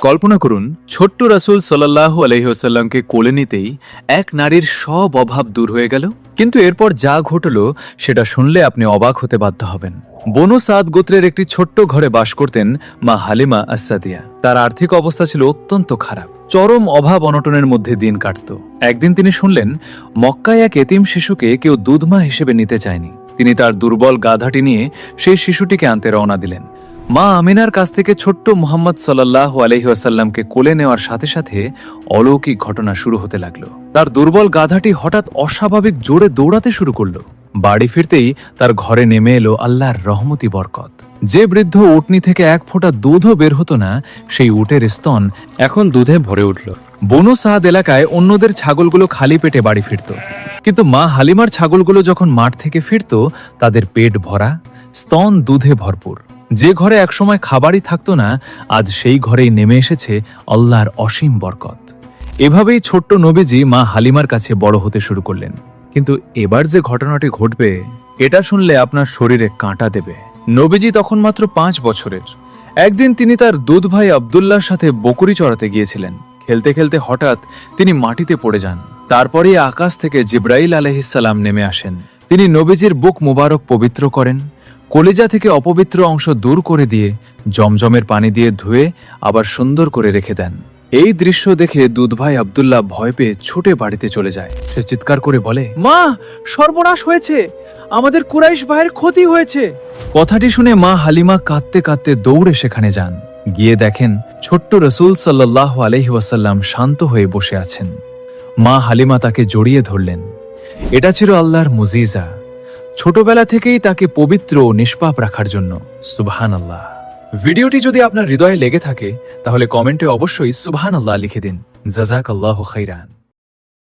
কল্পনা করুন, ছোট্ট রাসূল সাল্লাল্লাহু আলাইহি ওয়াসাল্লামকে কোলে নিতেই এক নারীর সব অভাব দূর হয়ে গেল। কিন্তু এরপর যা ঘটল সেটা শুনলে আপনি অবাক হতে বাধ্য হবেন। বনু সাদ গোত্রের একটি ছোট্ট ঘরে বাস করতেন মা হালিমা আস-সাদিয়া। তার আর্থিক অবস্থা ছিল অত্যন্ত খারাপ, চরম অভাব অনটনের মধ্যে দিন কাটত। একদিন তিনি শুনলেন মক্কায় এক এতিম শিশুকে কেউ দুধমা হিসেবে নিতে চায়নি। তিনি তার দুর্বল গাধাটি নিয়ে সেই শিশুটিকে আনতে রওনা দিলেন। মা আমিনার কাছ থেকে ছোট্ট মুহাম্মদ সাল্লাল্লাহু আলাইহি ওয়াসাল্লামকে কোলে নেওয়ার সাথে সাথে অলৌকিক ঘটনা শুরু হতে লাগলো। তার দুর্বল গাধাটি হঠাৎ অস্বাভাবিক জোরে দৌড়াতে শুরু করলো। বাড়ি ফিরতেই তার ঘরে নেমে এলো আল্লাহর রহমতি বরকত। যে বৃদ্ধ উটনি থেকে এক ফোঁটা দুধও বের হতো না, সেই উটের স্তন এখন দুধে ভরে উঠল। বনু সাদ এলাকায় অন্যদের ছাগলগুলো খালি পেটে বাড়ি ফিরত, কিন্তু মা হালিমার ছাগলগুলো যখন মাঠ থেকে ফিরত তাদের পেট ভরা, স্তন দুধে ভরপুর। যে ঘরে একসময় খাবারই থাকতো না, আজ সেই ঘরেই নেমে এসেছে আল্লাহর অসীম বরকত। এভাবেই ছোট্ট নবীজি মা হালিমার কাছে বড় হতে শুরু করলেন। কিন্তু এবার যে ঘটনাটি ঘটবে, এটা শুনলে আপনার শরীরে কাঁটা দেবে। নবীজি তখন মাত্র 5 বছরের। একদিন তিনি তার দুধ ভাই আব্দুল্লাহর সাথে বকরি চড়াতে গিয়েছিলেন। খেলতে খেলতে হঠাৎ তিনি মাটিতে পড়ে যান। তারপরেই আকাশ থেকে জিব্রাইল আলাইহিসসালাম নেমে আসেন। তিনি নবীজির বুক মুবারক পবিত্র করেন, কলিজা থেকে অপবিত্র অংশ দূর করে দিয়ে জমজমের পানি দিয়ে ধুয়ে আবার সুন্দর করে রেখে দেন। এই দৃশ্য দেখে দুধ ভাই আব্দুল্লাহ ভয় পেয়ে ছুটে বাড়িতে চলে যায়। সে চিৎকার করে বলে, মা, সর্বনাশ হয়েছে, আমাদের কুরাইশ ভাইয়ের ক্ষতি হয়েছে। কথাটি শুনে মা হালিমা কাঁদতে কাঁদতে দৌড়ে সেখানে যান। গিয়ে দেখেন ছোট্ট রাসূল সাল্লাল্লাহু আলাইহি ওয়াসাল্লাম শান্ত হয়ে বসে আছেন। মা হালিমা তাকে জড়িয়ে ধরলেন। এটা ছিল আল্লাহর মুজিজা, ছোটবেলা থেকেই তাকে পবিত্র ও নিষ্পাপ রাখার জন্য। সুবহানাল্লাহ। ভিডিওটি যদি আপনার হৃদয়ে লেগে থাকে তাহলে কমেন্টে অবশ্যই সুবহানাল্লাহ লিখে দিন। জাযাকাল্লাহু খাইরান।